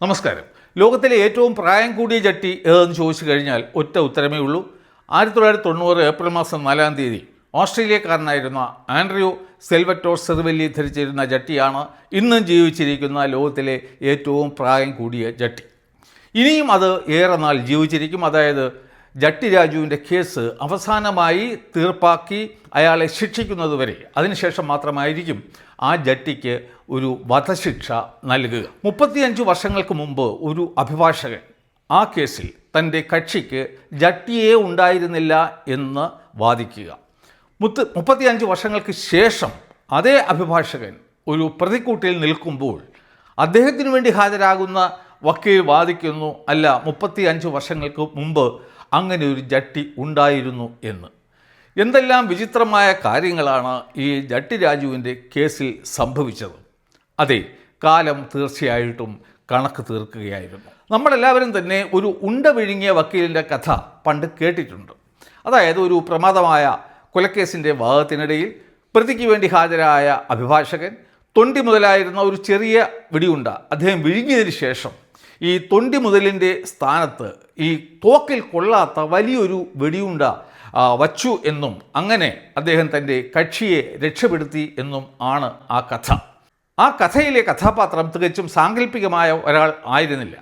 നമസ്കാരം. ലോകത്തിലെ ഏറ്റവും പ്രായം കൂടിയ ജട്ടി ഏതെന്ന് ചോദിച്ചു കഴിഞ്ഞാൽ ഒറ്റ ഉത്തരമേ ഉള്ളൂ. 1990 ഏപ്രിൽ മാസം 4-ാം തീയതി ഓസ്ട്രേലിയക്കാരനായിരുന്ന ആൻഡ്രൂ സെൽവറ്റോർ സെർവെല്ലി ധരിച്ചിരുന്ന ജട്ടിയാണ് ഇന്നും ജീവിച്ചിരിക്കുന്ന ലോകത്തിലെ ഏറ്റവും പ്രായം കൂടിയ ജട്ടി. ഇനിയും അത് ഏറെ നാൾ ജീവിച്ചിരിക്കും. അതായത് ജട്ടി രാജുവിൻ്റെ കേസ് അവസാനമായി തീർപ്പാക്കി അയാളെ ശിക്ഷിക്കുന്നതുവരെ, അതിനുശേഷം മാത്രമായിരിക്കും ആ ജട്ടിക്ക് ഒരു വധശിക്ഷ നൽകുക. 35 വർഷങ്ങൾക്ക് മുമ്പ് ഒരു അഭിഭാഷകൻ ആ കേസിൽ തൻ്റെ കക്ഷിക്ക് ജട്ടിയേ ഉണ്ടായിരുന്നില്ല എന്ന് വാദിക്കുക. 35 വർഷങ്ങൾക്ക് ശേഷം അതേ അഭിഭാഷകൻ ഒരു പ്രതിക്കൂട്ടിൽ നിൽക്കുമ്പോൾ അദ്ദേഹത്തിനു വേണ്ടി ഹാജരാകുന്ന വക്കീൽ വാദിക്കുന്നു, അല്ല, 35 വർഷങ്ങൾക്ക് മുമ്പ് അങ്ങനെ ഒരു ജട്ടി ഉണ്ടായിരുന്നു എന്ന്. എന്തെല്ലാം വിചിത്രമായ കാര്യങ്ങളാണ് ഈ ജട്ടി രാജുവിൻ്റെ കേസിൽ സംഭവിച്ചത്. അതെ, കാലം തീർച്ചയായിട്ടും കണക്ക് തീർക്കുകയായിരുന്നു. നമ്മളെല്ലാവരും തന്നെ ഒരു ഉണ്ട വിഴുങ്ങിയ വക്കീലിൻ്റെ കഥ പണ്ട് കേട്ടിട്ടുണ്ട്. അതായത് ഒരു പ്രമാദമായ കൊലക്കേസിൻ്റെ വാദത്തിനിടയിൽ പ്രതിക്ക് വേണ്ടി ഹാജരായ അഭിഭാഷകൻ തൊണ്ടി മുതലായിരുന്ന ഒരു ചെറിയ വെടിയുണ്ട അദ്ദേഹം വിഴുങ്ങിയതിന് ശേഷം ഈ തൊണ്ടി മുതലിൻ്റെ സ്ഥാനത്ത് ഈ തോക്കിൽ കൊള്ളാത്ത വലിയൊരു വെടിയുണ്ട വച്ചു എന്നും അങ്ങനെ അദ്ദേഹം തൻ്റെ കക്ഷിയെ രക്ഷപ്പെടുത്തി എന്നും ആണ് ആ കഥ. ആ കഥയിലെ കഥാപാത്രം തികച്ചും സാങ്കല്പികമായ ഒരാൾ ആയിരുന്നില്ല.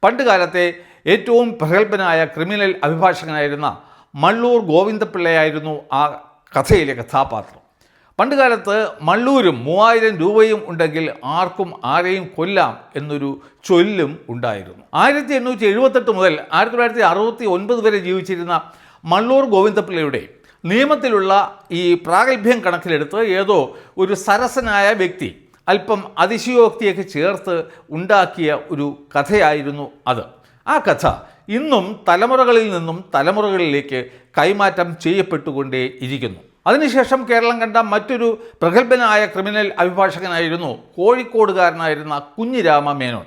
പണ്ടുകാലത്തെ ഏറ്റവും പ്രഗത്ഭനായ ക്രിമിനൽ അഭിഭാഷകനായിരുന്ന മള്ളൂർ ഗോവിന്ദപിള്ളയായിരുന്നു ആ കഥയിലെ കഥാപാത്രം. പണ്ടുകാലത്ത് മള്ളൂരും 3000 രൂപയും ഉണ്ടെങ്കിൽ ആർക്കും ആരെയും കൊല്ലാം എന്നൊരു ചൊല്ലും ഉണ്ടായിരുന്നു. 1878 മുതൽ 1969 വരെ ജീവിച്ചിരുന്ന മള്ളൂർ ഗോവിന്ദപിള്ളയുടെ നിയമത്തിലുള്ള ഈ പ്രാഗൽഭ്യം കണക്കിലെടുത്ത് ഏതോ ഒരു സരസനായ വ്യക്തി അല്പം അതിശയോക്തിയൊക്കെ ചേർത്ത് ഉണ്ടാക്കിയ ഒരു കഥയായിരുന്നു അത്. ആ കഥ ഇന്നും തലമുറകളിൽ നിന്നും തലമുറകളിലേക്ക് കൈമാറ്റം ചെയ്യപ്പെട്ടുകൊണ്ടേ ഇരിക്കുന്നു. അതിനുശേഷം കേരളം കണ്ട മറ്റൊരു പ്രഗത്ഭനായ ക്രിമിനൽ അഭിഭാഷകനായിരുന്നു കോഴിക്കോടുകാരനായിരുന്ന കുഞ്ഞിരാമ മേനോൻ.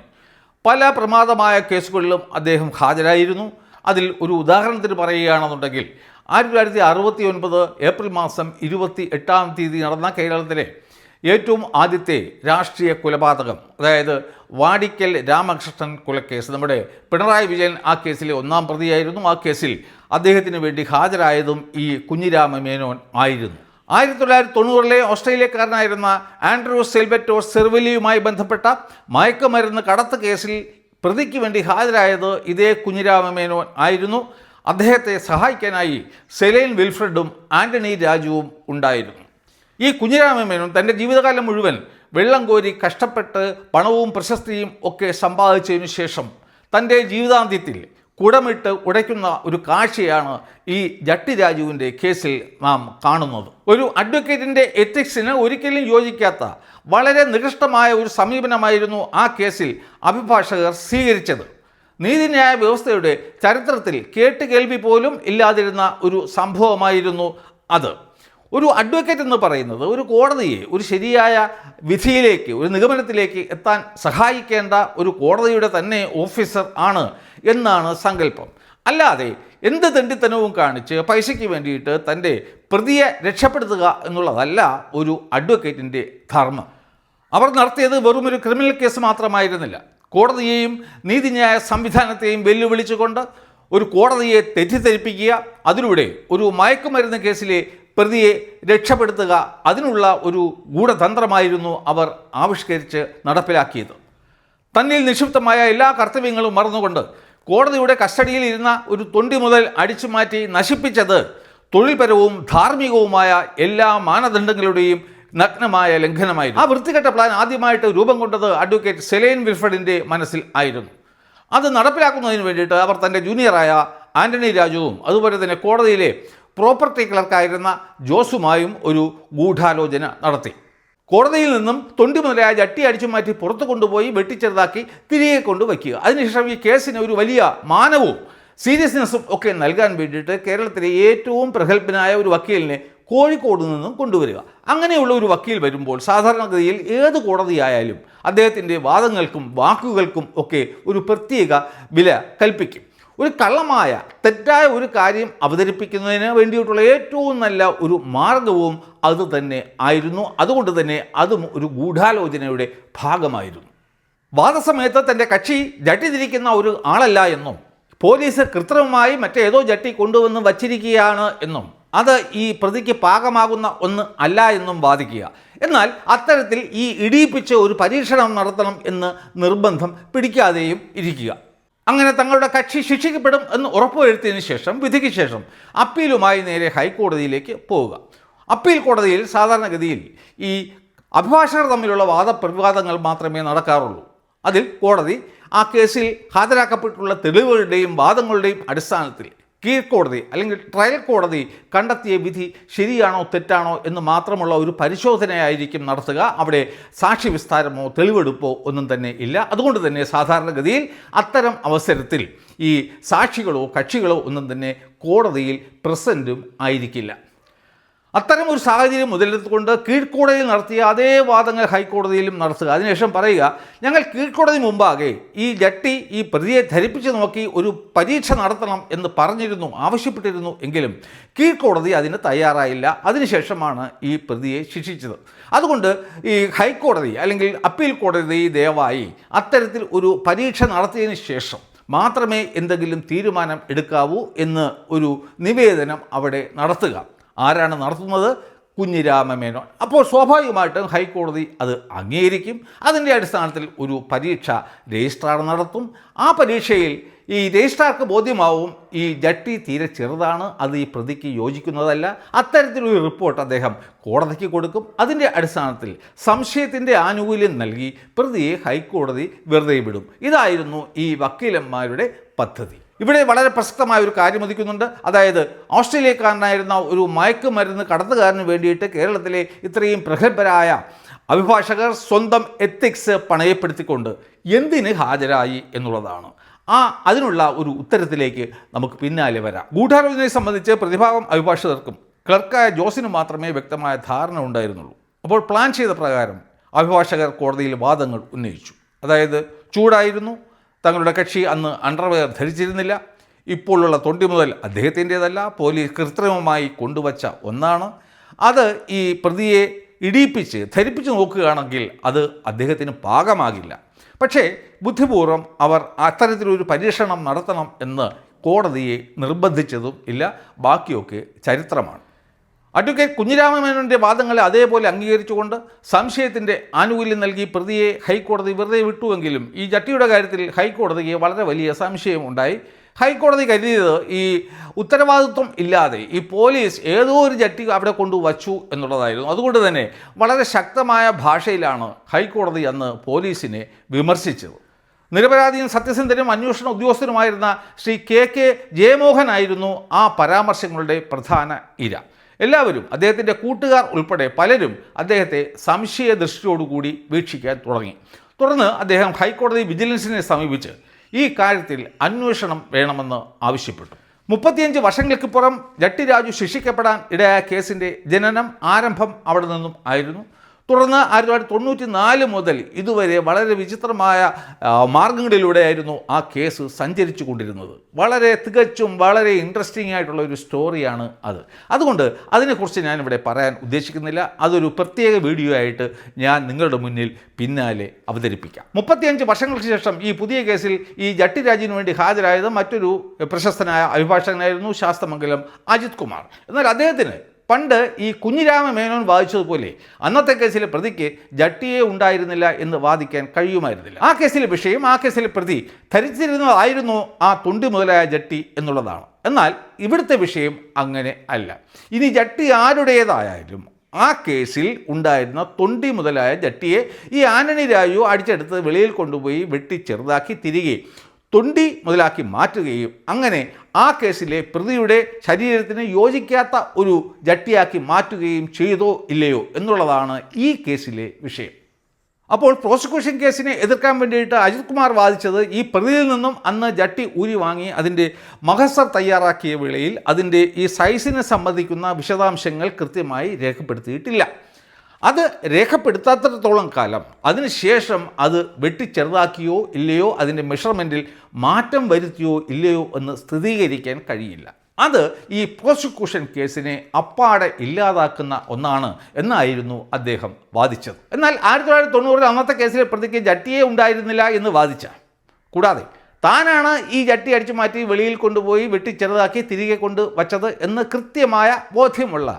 പല പ്രമാദമായ കേസുകളിലും അദ്ദേഹം ഹാജരായിരുന്നു. അതിൽ ഒരു ഉദാഹരണത്തിന് പറയുകയാണെന്നുണ്ടെങ്കിൽ 1969 ഏപ്രിൽ മാസം 28-ാം തീയതി നടന്ന കേരളത്തിലെ ഏറ്റവും ആദ്യത്തെ രാഷ്ട്രീയ കൊലപാതകം, അതായത് വാടിക്കൽ രാമകൃഷ്ണൻ കൊലക്കേസ്, നമ്മുടെ പിണറായി വിജയൻ ആ കേസിലെ 1-ാം പ്രതിയായിരുന്നു. ആ കേസിൽ അദ്ദേഹത്തിന് വേണ്ടി ഹാജരായതും ഈ കുഞ്ഞിരാമ മേനോൻ ആയിരുന്നു. 1990 ഓസ്ട്രേലിയക്കാരനായിരുന്ന ആൻഡ്രൂ സെൽവറ്റോർ സെർവെല്ലിയുമായി ബന്ധപ്പെട്ട മയക്കുമരുന്ന് കടത്ത് കേസിൽ പ്രതിക്ക് വേണ്ടി ഹാജരായത് ഇതേ കുഞ്ഞിരാമ മേനോൻ ആയിരുന്നു. അദ്ദേഹത്തെ സഹായിക്കാനായി സെലൈൻ വിൽഫ്രഡും ആൻ്റണി രാജുവും ഉണ്ടായിരുന്നു. ഈ കുഞ്ഞിരാമ മേനോൻ തൻ്റെ ജീവിതകാലം മുഴുവൻ വെള്ളം കോരി കഷ്ടപ്പെട്ട് പണവും പ്രശസ്തിയും ഒക്കെ സമ്പാദിച്ചതിനു ശേഷം തൻ്റെ ജീവിതാന്ത്യത്തിൽ കുടമിട്ട് ഉടയ്ക്കുന്ന ഒരു കാഴ്ചയാണ് ഈ ജട്ടി രാജുവിൻ്റെ കേസിൽ നാം കാണുന്നത്. ഒരു അഡ്വക്കേറ്റിൻ്റെ എത്തിക്സിന് ഒരിക്കലും യോജിക്കാത്ത വളരെ നികൃഷ്ടമായ ഒരു സമീപനമായിരുന്നു ആ കേസിൽ അഭിഭാഷകർ സ്വീകരിച്ചത്. നീതിന്യായ വ്യവസ്ഥയുടെ ചരിത്രത്തിൽ കേട്ടുകേൾവി പോലും ഇല്ലാതിരുന്ന ഒരു സംഭവമായിരുന്നു അത്. ഒരു അഡ്വക്കേറ്റ് എന്ന് പറയുന്നത് ഒരു കോടതിയെ ഒരു ശരിയായ വിധിയിലേക്ക്, ഒരു നിഗമനത്തിലേക്ക് എത്താൻ സഹായിക്കേണ്ട ഒരു കോടതിയുടെ തന്നെ ഓഫീസർ ആണ് എന്നാണ് സങ്കല്പം. അല്ലാതെ എന്ത് തെണ്ടിത്തനവും കാണിച്ച് പൈസയ്ക്ക് വേണ്ടിയിട്ട് തൻ്റെ പ്രതിയെ രക്ഷപ്പെടുത്തുക എന്നുള്ളതല്ല ഒരു അഡ്വക്കേറ്റിൻ്റെ ധർമ്മം. അവർ നടത്തിയത് വെറുമൊരു ക്രിമിനൽ കേസ് മാത്രമായിരുന്നില്ല. കോടതിയെയും നീതിന്യായ സംവിധാനത്തെയും വെല്ലുവിളിച്ചുകൊണ്ട് ഒരു കോടതിയെ തെറ്റിദ്ധരിപ്പിക്കുക, അതിലൂടെ ഒരു മയക്കുമരുന്ന് കേസിലെ പ്രതിയെ രക്ഷപ്പെടുത്തുക, അതിനുള്ള ഒരു ഗൂഢതന്ത്രമായിരുന്നു അവർ ആവിഷ്കരിച്ച് നടപ്പിലാക്കിയത്. തന്നിൽ നിക്ഷിപ്തമായ എല്ലാ കർത്തവ്യങ്ങളും മറന്നുകൊണ്ട് കോടതിയുടെ കസ്റ്റഡിയിൽ ഇരുന്ന ഒരു തൊണ്ടി മുതൽ അടിച്ചു മാറ്റി നശിപ്പിച്ചത് തൊഴിൽപരവും ധാർമ്മികവുമായ എല്ലാ മാനദണ്ഡങ്ങളുടെയും നഗ്നമായ ലംഘനമായിരുന്നു. ആ വൃത്തികെട്ട പ്ലാൻ ആദ്യമായിട്ട് രൂപം കൊണ്ടത് അഡ്വക്കേറ്റ് സെലൈൻ വിൽഫ്രഡിൻ്റെ മനസ്സിൽ ആയിരുന്നു. അത് നടപ്പിലാക്കുന്നതിന് വേണ്ടിയിട്ട് അവർ തൻ്റെ ജൂനിയറായ ആൻ്റണി രാജുവും അതുപോലെ തന്നെ കോടതിയിലെ പ്രോപ്പർട്ടി ക്ലർക്കായിരുന്ന ജോസുമായും ഒരു ഗൂഢാലോചന നടത്തി. കോടതിയിൽ നിന്നും തൊണ്ടി മുതലായ ജട്ടി അടിച്ചു മാറ്റി പുറത്തു കൊണ്ടുപോയി വെട്ടിച്ചെറുതാക്കി തിരികെ കൊണ്ടുവയ്ക്കുക. അതിനുശേഷം ഈ കേസിന് ഒരു വലിയ മാനവും സീരിയസ്നെസ്സും ഒക്കെ നൽകാൻ വേണ്ടിയിട്ട് കേരളത്തിലെ ഏറ്റവും പ്രഗത്ഭനായ ഒരു വക്കീലിനെ കോഴിക്കോട് നിന്നും കൊണ്ടുവരിക. അങ്ങനെയുള്ള ഒരു വക്കീൽ വരുമ്പോൾ സാധാരണഗതിയിൽ ഏത് കോടതിയായാലും അദ്ദേഹത്തിൻ്റെ വാദങ്ങൾക്കും വാക്കുകൾക്കും ഒക്കെ ഒരു പ്രത്യേക വില കൽപ്പിക്കും. ഒരു കള്ളമായ തെറ്റായ ഒരു കാര്യം അവതരിപ്പിക്കുന്നതിന് വേണ്ടിയിട്ടുള്ള ഏറ്റവും നല്ല ഒരു മാർഗവും അതുതന്നെ ആയിരുന്നു. അതുകൊണ്ട് തന്നെ അതും ഒരു ഗൂഢാലോചനയുടെ ഭാഗമായിരുന്നു. വാദസമയത്ത് തൻ്റെ കക്ഷി ജട്ടി തിരിക്കുന്ന ഒരു ആളല്ല എന്നും പോലീസ് കൃത്രിമമായി മറ്റേതോ ജട്ടി കൊണ്ടുവന്ന് വച്ചിരിക്കുകയാണ് എന്നും അത് ഈ പ്രതിക്ക് പാകമാകുന്ന ഒന്ന് അല്ല എന്നും വാദിക്കുക. എന്നാൽ അത്തരത്തിൽ ഈ ഇടിയിപ്പിച്ച് ഒരു പരീക്ഷണം നടത്തണം എന്ന് നിർബന്ധം പിടിക്കാതെയും ഇരിക്കുക. അങ്ങനെ തങ്ങളുടെ കക്ഷി ശിക്ഷിക്കപ്പെടും എന്ന് ഉറപ്പുവരുത്തിയതിനു ശേഷം വിധിക്ക് ശേഷം അപ്പീലുമായി നേരെ ഹൈക്കോടതിയിലേക്ക് പോവുക. അപ്പീൽ കോടതിയിൽ സാധാരണഗതിയിൽ ഈ അഭിഭാഷകർ തമ്മിലുള്ള വാദപ്രതിവാദങ്ങൾ മാത്രമേ നടക്കാറുള്ളൂ. അതിൽ കോടതി ആ കേസിൽ ഹാജരാക്കപ്പെട്ടുള്ള തെളിവുകളുടെയും വാദങ്ങളുടെയും അടിസ്ഥാനത്തിൽ കീഴ്ക്കോടതി അല്ലെങ്കിൽ ട്രയൽ കോടതി കണ്ടെത്തിയ വിധി ശരിയാണോ തെറ്റാണോ എന്ന് മാത്രമുള്ള ഒരു പരിശോധനയായിരിക്കും നടത്തുക. അവിടെ സാക്ഷി വിസ്താരമോ തെളിവെടുപ്പോ ഒന്നും തന്നെ ഇല്ല. അതുകൊണ്ട് തന്നെ സാധാരണഗതിയിൽ അത്തരം അവസരത്തിൽ ഈ സാക്ഷികളോ കക്ഷികളോ ഒന്നും തന്നെ കോടതിയിൽ പ്രസൻറ്റും ആയിരിക്കില്ല. അത്തരം ഒരു സാഹചര്യം മുതലെടുത്തുകൊണ്ട് കീഴ്ക്കോടതിയിൽ നടത്തിയ അതേ വാദങ്ങൾ ഹൈക്കോടതിയിലും നടത്തുക. അതിനുശേഷം പറയുക, ഞങ്ങൾ കീഴ്ക്കോടതി മുമ്പാകെ ഈ ജട്ടി ഈ പ്രതിയെ ധരിപ്പിച്ച് നോക്കി ഒരു പരീക്ഷ നടത്തണം എന്ന് പറഞ്ഞിരുന്നു, ആവശ്യപ്പെട്ടിരുന്നു. എങ്കിലും കീഴ്ക്കോടതി അതിന് തയ്യാറായില്ല. അതിനുശേഷമാണ് ഈ പ്രതിയെ ശിക്ഷിച്ചത്. അതുകൊണ്ട് ഈ ഹൈക്കോടതി അല്ലെങ്കിൽ അപ്പീൽ കോടതി ദയവായി അത്തരത്തിൽ ഒരു പരീക്ഷ നടത്തിയതിന് ശേഷം മാത്രമേ എന്തെങ്കിലും തീരുമാനം എടുക്കാവൂ എന്ന് ഒരു നിവേദനം അവിടെ നടത്തുക. ആരാണ് നടത്തുന്നത്? കുഞ്ഞിരാമമേനോൻ. അപ്പോൾ സ്വാഭാവികമായിട്ടും ഹൈക്കോടതി അത് അംഗീകരിക്കും. അതിൻ്റെ അടിസ്ഥാനത്തിൽ ഒരു പരീക്ഷ രജിസ്ട്രാർ നടത്തും. ആ പരീക്ഷയിൽ ഈ രജിസ്ട്രാർക്ക് ബോധ്യമാവും ഈ ജട്ടി തീരെ ചെറുതാണ്, അത് ഈ പ്രതിക്ക് യോജിക്കുന്നതല്ല. അത്തരത്തിലൊരു റിപ്പോർട്ട് അദ്ദേഹം കോടതിക്ക് കൊടുക്കും. അതിൻ്റെ അടിസ്ഥാനത്തിൽ സംശയത്തിൻ്റെ ആനുകൂല്യം നൽകി പ്രതിയെ ഹൈക്കോടതി വെറുതെ വിടും. ഇതായിരുന്നു ഈ വക്കീലന്മാരുടെ പദ്ധതി. ഇവിടെ വളരെ പ്രസക്തമായ ഒരു കാര്യം ഉദിക്കുന്നുണ്ട്. അതായത് ഓസ്ട്രേലിയക്കാരനായിരുന്ന ഒരു മയക്കുമരുന്ന് കടത്തുകാരന് വേണ്ടിയിട്ട് കേരളത്തിലെ ഇത്രയും പ്രഗത്ഭരായ അഭിഭാഷകർ സ്വന്തം എത്തിക്സ് പണയപ്പെടുത്തിക്കൊണ്ട് എന്തിന് ഹാജരായി എന്നുള്ളതാണ്. അതിനുള്ള ഒരു ഉത്തരത്തിലേക്ക് നമുക്ക് പിന്നാലെ വരാം. ഗൂഢാലോചനയെ സംബന്ധിച്ച് പ്രതിഭാഗം അഭിഭാഷകർക്കും ക്ലർക്കായ ജോസിനും മാത്രമേ വ്യക്തമായ ധാരണ ഉണ്ടായിരുന്നുള്ളൂ. അപ്പോൾ പ്ലാൻ ചെയ്ത പ്രകാരം അഭിഭാഷകർ കോടതിയിൽ വാദങ്ങൾ ഉന്നയിച്ചു. അതായത് ചൂടായിരുന്നു, തങ്ങളുടെ കക്ഷി അന്ന് അണ്ടർവെയർ ധരിച്ചിരുന്നില്ല, ഇപ്പോഴുള്ള തൊണ്ടി മുതൽ അദ്ദേഹത്തിൻ്റേതല്ല, പോലീസ് കൃത്രിമമായി കൊണ്ടുവച്ച ഒന്നാണ്, അത് ഈ പ്രതിയെ ഇടിയിപ്പിച്ച് ധരിപ്പിച്ച് നോക്കുകയാണെങ്കിൽ അത് അദ്ദേഹത്തിന് പാകമാകില്ല. പക്ഷേ ബുദ്ധിപൂർവ്വം അവർ അത്തരത്തിലൊരു പരീക്ഷണം നടത്തണം എന്ന് കോടതിയെ നിർബന്ധിച്ചതും ഇല്ല. ബാക്കിയൊക്കെ ചരിത്രമാണ്. അഡ്വക്കേറ്റ് കുഞ്ഞിരാമമേനോൻ്റെ വാദങ്ങളെ അതേപോലെ അംഗീകരിച്ചുകൊണ്ട് സംശയത്തിൻ്റെ ആനുകൂല്യം നൽകി പ്രതിയെ ഹൈക്കോടതി വെറുതെ വിട്ടുവെങ്കിലും ഈ ജട്ടിയുടെ കാര്യത്തിൽ ഹൈക്കോടതിക്ക് വളരെ വലിയ സംശയമുണ്ടായി. ഹൈക്കോടതി കരുതിയത് ഈ ഉത്തരവാദിത്വം ഇല്ലാതെ ഈ പോലീസ് ഏതോ ഒരു ജട്ടി അവിടെ കൊണ്ടുവച്ചു എന്നുള്ളതായിരുന്നു. അതുകൊണ്ട് തന്നെ വളരെ ശക്തമായ ഭാഷയിലാണ് ഹൈക്കോടതി അന്ന് പോലീസിനെ വിമർശിച്ചത്. നിരപരാധിയും സത്യസന്ധനും അന്വേഷണ ഉദ്യോഗസ്ഥനുമായിരുന്ന ശ്രീ കെ ജയമോഹനായിരുന്നു ആ പരാമർശങ്ങളുടെ പ്രധാന ഇര. എല്ലാവരും, അദ്ദേഹത്തിൻ്റെ കൂട്ടുകാർ ഉൾപ്പെടെ പലരും അദ്ദേഹത്തെ സംശയദൃഷ്ടിയോടുകൂടി വീക്ഷിക്കാൻ തുടങ്ങി. തുടർന്ന് അദ്ദേഹം ഹൈക്കോടതി വിജിലൻസിനെ സമീപിച്ച് ഈ കാര്യത്തിൽ അന്വേഷണം വേണമെന്ന് ആവശ്യപ്പെട്ടു. 35 വർഷങ്ങൾക്കിപ്പുറം ജട്ടി രാജു ശിക്ഷിക്കപ്പെടാൻ ഇടയായ കേസിൻ്റെ ജനനം ആരംഭം അവിടെ നിന്നും ആയിരുന്നു. തുടർന്ന് 1994 മുതൽ ഇതുവരെ വളരെ വിചിത്രമായ മാർഗങ്ങളിലൂടെയായിരുന്നു ആ കേസ് സഞ്ചരിച്ചു കൊണ്ടിരുന്നത്. തികച്ചും വളരെ ഇൻട്രസ്റ്റിംഗ് ആയിട്ടുള്ള ഒരു സ്റ്റോറിയാണ് അത്. അതുകൊണ്ട് അതിനെക്കുറിച്ച് ഞാനിവിടെ പറയാൻ ഉദ്ദേശിക്കുന്നില്ല. അതൊരു പ്രത്യേക വീഡിയോ ആയിട്ട് ഞാൻ നിങ്ങളുടെ മുന്നിൽ പിന്നാലെ അവതരിപ്പിക്കാം. 35 വർഷങ്ങൾക്ക് ശേഷം ഈ പുതിയ കേസിൽ ഈ ജട്ടി രാജുവിന് വേണ്ടി ഹാജരായത് മറ്റൊരു പ്രശസ്തനായ അഭിഭാഷകനായിരുന്നു ശാസ്തമംഗലം അജിത് കുമാർ. എന്നാൽ അദ്ദേഹത്തിന് പണ്ട് ഈ കുഞ്ഞിരാമമേനോൻ വാദിച്ചതുപോലെ അന്നത്തെ കേസിലെ പ്രതിക്ക് ജട്ടിയെ ഉണ്ടായിരുന്നില്ല എന്ന് വാദിക്കാൻ കഴിയുമായിരുന്നില്ല. ആ കേസിലെ വിഷയം, ആ കേസിലെ പ്രതി ധരിച്ചിരുന്നതായിരുന്നു ആ തൊണ്ടി മുതലായ ജട്ടി എന്നുള്ളതാണ്. എന്നാൽ ഇവിടുത്തെ വിഷയം അങ്ങനെ അല്ല. ഇനി ജട്ടി ആരുടേതായാലും ആ കേസിൽ ഉണ്ടായിരുന്ന തൊണ്ടി മുതലായ ജട്ടിയെ ഈ ആന്റണി രാജു അടിച്ചെടുത്ത് വെളിയിൽ കൊണ്ടുപോയി വെട്ടി ചെറുതാക്കി തിരികെ തൊണ്ടി മുതലാക്കി മാറ്റുകയും അങ്ങനെ ആ കേസിലെ പ്രതിയുടെ ശരീരത്തിന് യോജിക്കാത്ത ഒരു ജട്ടിയാക്കി മാറ്റുകയും ചെയ്തോ ഇല്ലയോ എന്നുള്ളതാണ് ഈ കേസിലെ വിഷയം. അപ്പോൾ പ്രോസിക്യൂഷൻ കേസിനെ എതിർക്കാൻ വേണ്ടിയിട്ട് അജിത് കുമാർ വാദിച്ചത് ഈ പ്രതിയിൽ നിന്നും അന്ന് ജട്ടി ഊരി വാങ്ങി അതിൻ്റെ മഹസർ തയ്യാറാക്കിയ വേളയിൽ അതിൻ്റെ ഈ സൈസിനെ സംബന്ധിക്കുന്ന വിശദാംശങ്ങൾ കൃത്യമായി രേഖപ്പെടുത്തിയിട്ടില്ല. അത് രേഖപ്പെടുത്താത്തിടത്തോളം കാലം അതിനുശേഷം അത് വെട്ടിച്ചെറുതാക്കിയോ ഇല്ലയോ, അതിൻ്റെ മെഷർമെൻറ്റിൽ മാറ്റം വരുത്തിയോ ഇല്ലയോ എന്ന് സ്ഥിരീകരിക്കാൻ കഴിയില്ല. അത് ഈ പ്രോസിക്യൂഷൻ കേസിനെ അപ്പാടെ ഇല്ലാതാക്കുന്ന ഒന്നാണ് എന്നായിരുന്നു അദ്ദേഹം വാദിച്ചത്. എന്നാൽ 1990 അന്നത്തെ കേസിലെ പ്രതിക്ക് ജട്ടിയെ ഉണ്ടായിരുന്നില്ല എന്ന് വാദിച്ച, കൂടാതെ താനാണ് ഈ ജട്ടി അടിച്ചു മാറ്റി വെളിയിൽ കൊണ്ടുപോയി വെട്ടി ചെറുതാക്കി തിരികെ കൊണ്ട് വച്ചത് എന്ന് കൃത്യമായ ബോധ്യമുള്ള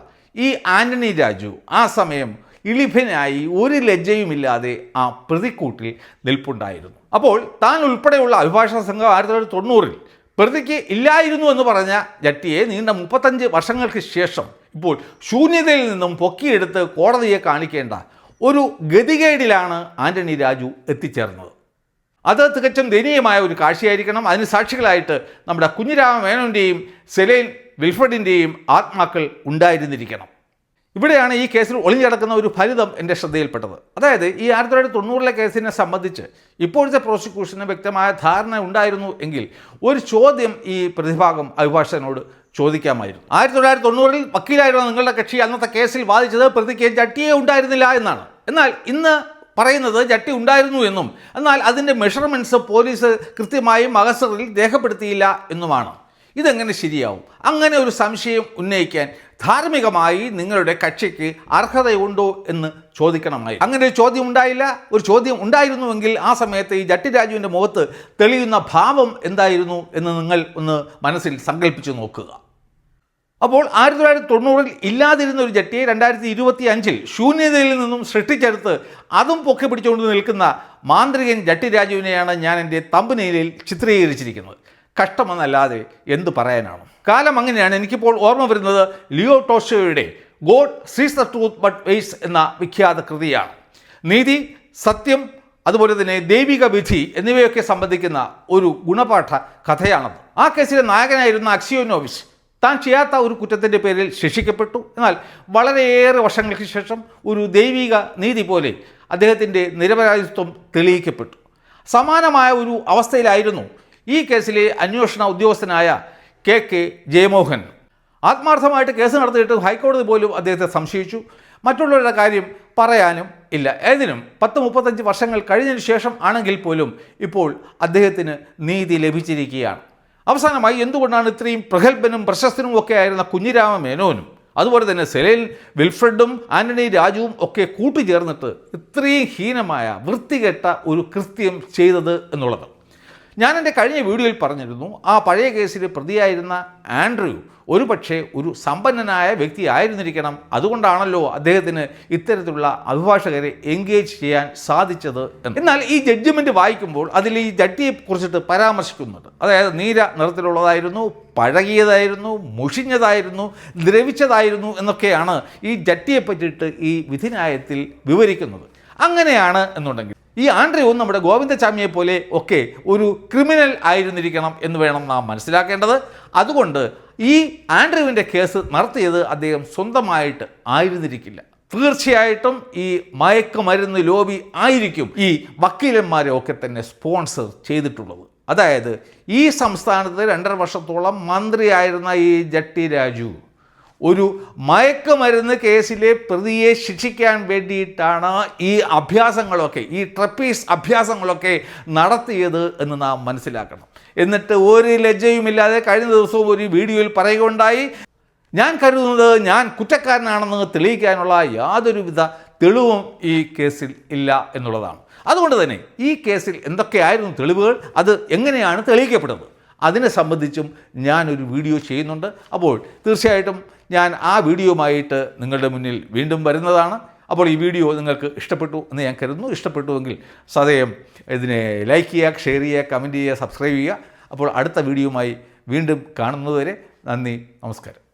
ഈ ആന്റണി രാജു ആ സമയം ഇളിഭനായി ഒരു ലജ്ജയുമില്ലാതെ ആ പ്രതിക്കൂട്ടിൽ നിൽപ്പുണ്ടായിരുന്നു. അപ്പോൾ താൻ ഉൾപ്പെടെയുള്ള അഭിഭാഷക സംഘം 1990 പ്രതിക്ക് ഇല്ലായിരുന്നു എന്ന് പറഞ്ഞ ജട്ടിയെ നീണ്ട 35 വർഷങ്ങൾക്ക് ശേഷം ഇപ്പോൾ ശൂന്യതയിൽ നിന്നും പൊക്കിയെടുത്ത് കോടതിയെ കാണിക്കേണ്ട ഒരു ഗതികേടിലാണ് ആന്റണി രാജു എത്തിച്ചേർന്നത്. അത് തികച്ചും ദയനീയമായ ഒരു കാഴ്ചയായിരിക്കണം. അതിന് സാക്ഷികളായിട്ട് നമ്മുടെ കുഞ്ഞിരാമ മേനോൻ്റെയും സെലൈൻ വിൽഫ്രഡിൻ്റെയും ആത്മാക്കൾ ഉണ്ടായിരുന്നിരിക്കണം. ഇവിടെയാണ് ഈ കേസിൽ ഒളിഞ്ഞടക്കുന്ന ഒരു ഫലിതം എൻ്റെ ശ്രദ്ധയിൽപ്പെട്ടത്. അതായത് ഈ 1990 കേസിനെ സംബന്ധിച്ച് ഇപ്പോഴത്തെ പ്രോസിക്യൂഷന് വ്യക്തമായ ധാരണ ഉണ്ടായിരുന്നു എങ്കിൽ ഒരു ചോദ്യം ഈ പ്രതിഭാഗം അഭിഭാഷകനോട് ചോദിക്കാമായിരുന്നു. 1990 വക്കീലായിരുന്ന നിങ്ങളുടെ കക്ഷി അന്നത്തെ കേസിൽ വാദിച്ചത് പ്രതിക്ക് ജട്ടിയെ ഉണ്ടായിരുന്നില്ല എന്നാണ്. എന്നാൽ ഇന്ന് പറയുന്നത് ജട്ടി ഉണ്ടായിരുന്നു എന്നും എന്നാൽ അതിൻ്റെ മെഷർമെൻറ്റ്സ് പോലീസ് കൃത്യമായും മഹസറിൽ രേഖപ്പെടുത്തിയില്ല എന്നുമാണ്. ഇതെങ്ങനെ ശരിയാവും? അങ്ങനെ ഒരു സംശയം ഉന്നയിക്കാൻ ധാർമ്മികമായി നിങ്ങളുടെ കക്ഷിക്ക് അർഹതയുണ്ടോ എന്ന് ചോദിക്കണമായി. അങ്ങനെ ഒരു ചോദ്യം ഉണ്ടായില്ല. ഒരു ചോദ്യം ഉണ്ടായിരുന്നുവെങ്കിൽ ആ സമയത്ത് ഈ ജട്ടി രാജുവിൻ്റെ മുഖത്ത് തെളിയുന്ന ഭാവം എന്തായിരുന്നു എന്ന് നിങ്ങൾ ഒന്ന് മനസ്സിൽ സങ്കല്പിച്ച് നോക്കുക. അപ്പോൾ 1990 ഇല്ലാതിരുന്ന ഒരു ജട്ടിയെ 2025 ശൂന്യതയിൽ നിന്നും സൃഷ്ടിച്ചെടുത്ത് അതും പൊക്കി പിടിച്ചുകൊണ്ട് നിൽക്കുന്ന മാന്ത്രികൻ ജട്ടി രാജുവിനെയാണ് ഞാൻ എൻ്റെ തമ്പനെയിലിൽ ചിത്രീകരിച്ചിരിക്കുന്നത്. കഷ്ടമെന്നല്ലാതെ എന്തു പറയാനാണ്. കാലം അങ്ങനെയാണ്. എനിക്കിപ്പോൾ ഓർമ്മ വരുന്നത് ലിയോ ടോൾസ്റ്റോയുടെ ഗോഡ് സീസ് ദ ട്രൂത്ത് ബട്ട് വെയ്റ്റ്സ് എന്ന വിഖ്യാത കൃതിയാണ്. നീതി, സത്യം, അതുപോലെ തന്നെ ദൈവിക വിധി എന്നിവയൊക്കെ സംബന്ധിക്കുന്ന ഒരു ഗുണപാഠ കഥയാണത്. ആ കേസിലെ നായകനായിരുന്ന അക്സിയോനോവിച്ച് താൻ ചെയ്യാത്ത ഒരു കുറ്റത്തിൻ്റെ പേരിൽ ശിക്ഷിക്കപ്പെട്ടു. എന്നാൽ വളരെയേറെ വർഷങ്ങൾക്ക് ശേഷം ഒരു ദൈവിക നീതി പോലെ അദ്ദേഹത്തിൻ്റെ നിരപരാധിത്വം തെളിയിക്കപ്പെട്ടു. സമാനമായ ഒരു അവസ്ഥയിലായിരുന്നു ഈ കേസിലെ അന്വേഷണ ഉദ്യോഗസ്ഥനായ KK ജയമോഹൻ. ആത്മാർത്ഥമായിട്ട് കേസ് നടത്തിയിട്ട് ഹൈക്കോടതി പോലും അദ്ദേഹത്തെ സംശയിച്ചു. മറ്റുള്ളവരുടെ കാര്യം പറയാനും ഇല്ല. ഏതിനും 10-35 വർഷങ്ങൾ കഴിഞ്ഞതിന് ശേഷം ആണെങ്കിൽ പോലും ഇപ്പോൾ അദ്ദേഹത്തിന് നീതി ലഭിച്ചിരിക്കുകയാണ്. അവസാനമായി എന്തുകൊണ്ടാണ് ഇത്രയും പ്രഗത്ഭനും പ്രശസ്തനും ഒക്കെ ആയിരുന്ന കുഞ്ഞിരാമ മേനോനും അതുപോലെ തന്നെ സെലൈൻ വിൽഫ്രഡും ആന്റണി രാജുവും ഒക്കെ കൂട്ടുചേർന്നിട്ട് ഇത്രയും ഹീനമായ വൃത്തികെട്ട ഒരു കൃത്യം ചെയ്തത് എന്നുള്ളത്? ഞാൻ എൻ്റെ കഴിഞ്ഞ വീഡിയോയിൽ പറഞ്ഞിരുന്നു, ആ പഴയ കേസിൽ പ്രതിയായിരുന്ന ആൻഡ്രൂ ഒരുപക്ഷെ ഒരു സമ്പന്നനായ വ്യക്തി ആയിരുന്നിരിക്കണം. അതുകൊണ്ടാണല്ലോ അദ്ദേഹത്തിന് ഇത്തരത്തിലുള്ള അഭിഭാഷകരെ എൻഗേജ് ചെയ്യാൻ സാധിച്ചത് എന്ന്. എന്നാൽ ഈ ജഡ്ജ്മെൻറ്റ് വായിക്കുമ്പോൾ അതിൽ ഈ ജട്ടിയെ കുറിച്ചിട്ട് പരാമർശിക്കുന്നുണ്ട്. അതായത് നീല നിറത്തിലുള്ളതായിരുന്നു, പഴകിയതായിരുന്നു, മുഷിഞ്ഞതായിരുന്നു, ദ്രവിച്ചതായിരുന്നു എന്നൊക്കെയാണ് ഈ ജട്ടിയെ പറ്റിയിട്ട് ഈ വിധിന്യായത്തിൽ വിവരിക്കുന്നത്. അങ്ങനെയാണ് എന്നുണ്ടെങ്കിൽ ഈ ആൻഡ്രൂ നമ്മുടെ ഗോവിന്ദചാമിയെ പോലെ ഒക്കെ ഒരു ക്രിമിനൽ ആയിരുന്നിരിക്കണം എന്ന് വേണം നാം മനസ്സിലാക്കേണ്ടത്. അതുകൊണ്ട് ഈ ആൻഡ്രൂവിൻ്റെ കേസ് നടത്തിയത് അദ്ദേഹം സ്വന്തമായിട്ട് ആയിരുന്നിരിക്കില്ല. തീർച്ചയായിട്ടും ഈ മയക്കുമരുന്ന് ലോബി ആയിരിക്കും ഈ വക്കീലന്മാരെ ഒക്കെ തന്നെ സ്പോൺസർ ചെയ്തിട്ടുള്ളത്. അതായത് ഈ സംസ്ഥാനത്ത് 2.5 വർഷത്തോളം മന്ത്രിയായിരുന്ന ഈ ജട്ടി രാജു ഒരു മയക്കുമരുന്ന് കേസിലെ പ്രതിയെ ശിക്ഷിക്കാൻ വേണ്ടിയിട്ടാണ് ഈ അഭ്യാസങ്ങളൊക്കെ, ഈ ട്രപ്പീസ് അഭ്യാസങ്ങളൊക്കെ നടത്തിയത് എന്ന് നാം മനസ്സിലാക്കണം. എന്നിട്ട് ഒരു ലജ്ജയുമില്ലാതെ കഴിഞ്ഞ ദിവസവും ഒരു വീഡിയോയിൽ പറയുകയുണ്ടായി, ഞാൻ കരുതുന്നത് ഞാൻ കുറ്റക്കാരനാണെന്ന് തെളിയിക്കാനുള്ള യാതൊരുവിധ തെളിവും ഈ കേസിൽ ഇല്ല എന്നുള്ളതാണ്. അതുകൊണ്ട് തന്നെ ഈ കേസിൽ എന്തൊക്കെയായിരുന്നു തെളിവുകൾ, അത് എങ്ങനെയാണ് തെളിയിക്കപ്പെടുന്നത്, അതിനെ സംബന്ധിച്ചും ഞാനൊരു വീഡിയോ ചെയ്യുന്നുണ്ട്. അപ്പോൾ തീർച്ചയായിട്ടും ഞാൻ ആ വീഡിയോയുമായിട്ട് നിങ്ങളുടെ മുന്നിൽ വീണ്ടും വരുന്നതാണ്. അപ്പോൾ ഈ വീഡിയോ നിങ്ങൾക്ക് ഇഷ്ടപ്പെട്ടു എന്ന് ഞാൻ കരുതുന്നു. ഇഷ്ടപ്പെട്ടുവെങ്കിൽ സദയം ഇതിനെ ലൈക്ക് ചെയ്യുക, ഷെയർ ചെയ്യുക, കമൻറ്റ് ചെയ്യുക, സബ്സ്ക്രൈബ് ചെയ്യുക. അപ്പോൾ അടുത്ത വീഡിയോയുമായി വീണ്ടും കാണുന്നതുവരെ നന്ദി, നമസ്കാരം.